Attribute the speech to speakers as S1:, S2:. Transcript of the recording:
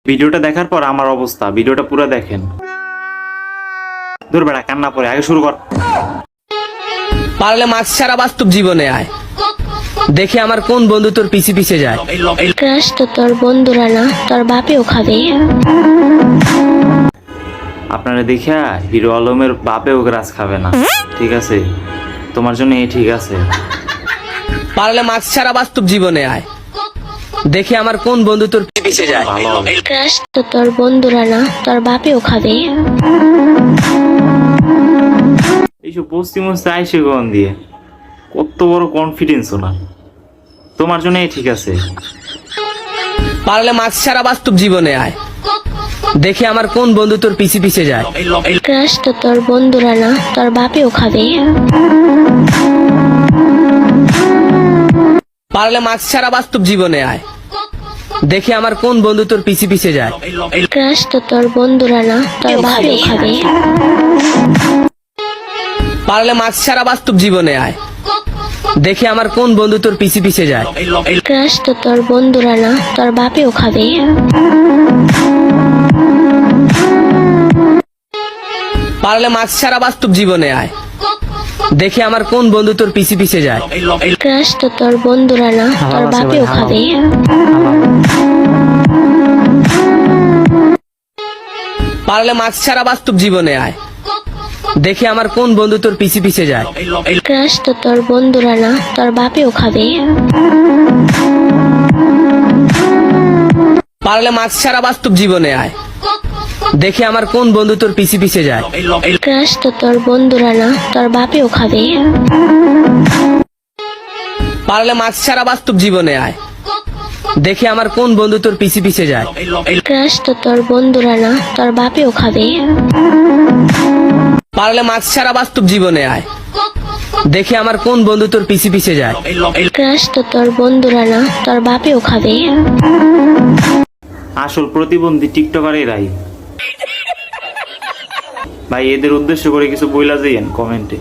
S1: ভিডিওটা দেখার পর আমার অবস্থা, ভিডিওটা পুরো দেখেন। দূর বেড়া, কান্না পড়ে আগে শুরু কর।
S2: পারলে মাস্ক ছাড়া বাস্তব জীবনে আয়, দেখে আমার কোন বন্ধু তোর পিছে পিছে যায়।
S3: ক্রাশ তো তোর বন্ধুরা না, তোর বাপেও খাবে।
S1: আপনারা দেখা হিরো আলমের বাপেও গ্রাস খাবে না, ঠিক আছে? তোমার জন্য এই ঠিক আছে।
S2: পারলে মাস্ক ছাড়া বাস্তব জীবনে আয়, দেখে আমার কোন বন্ধু তোর পিছে পিছে যায়।
S1: ভালো হবে।
S3: ক্রাশ তো তোর বন্ধুরা না, তোর বাপেও খাবে।
S1: এইসব পশ্চিম আইসে গন দিয়ে কত বড় কনফিডেন্স ওনার। তোমার জন্য এই ঠিক আছে।
S2: পারলে মাস্ক ছাড়া বাস্তব জীবনে আয়, দেখে আমার কোন বন্ধু তোর পিছে পিছে যায়।
S3: ক্রাশ তো তোর বন্ধুরা না, তোর বাপেও খাবে।
S2: পারলে মাস্ক ছাড়া বাস্তব জীবনে আয়, দেখে আমার কোন বন্ধু তোর পিছে পিছে যায়।
S3: ক্রাশ তো তোর বন্ধুরা না, তোর বাপেও খাবে।
S2: পারলে মাস্ক ছাড়া বাস্তব জীবনে আয়, দেখে আমার কোন বন্ধু তোর পিছে পিছে যায়।
S3: ক্রাশ তো তোর বন্ধুরা না, তোর বাপেও খাবে।
S2: পারলে মাস্ক ছাড়া বাস্তব জীবনে আয়, দেখে আমার কোন বন্ধু তোর পিছে পিছে যায়।
S3: ক্রাশ তো তোর বন্ধুরা না, তোর বাপেও খাবে।
S2: পারলে মাস্ক ছাড়া বাস্তব জীবনে আয়, দেখে আমার কোন বন্ধু তোর পিছে পিছে যায়।
S3: ক্রাশ তো তোর বন্ধুরা না, তোর বাপেও খাবে।
S2: পারলে মাস্ক ছাড়া বাস্তব জীবনে আয়, দেখে আমার কোন বন্ধু তোর পিছে পিছে যায়।
S3: ক্রাশ তো তোর বন্ধুরা না, তোর বাপেও খাবে।
S2: পারলে মাস্ক ছাড়া বাস্তব জীবনে আয়, দেখে আমার কোন বন্ধু তোর পিছে পিছে যায়।
S3: ক্রাশ তো তোর বন্ধুরা না, তোর বাপেও খাবে।
S2: পারলে মাস্ক ছাড়া বাস্তব জীবনে আয়, দেখে আমার কোন বন্ধু তোর পিছে পিছে যায়।
S3: ক্রাশ তো তোর বন্ধুরা না, তোর বাপেও খাবে।
S1: আসল প্রতিবন্ধী টিকটকার এরাই ভাই। এদের উদ্দেশ্য করে কিছু বইলা যাইয়েন কমেন্টে।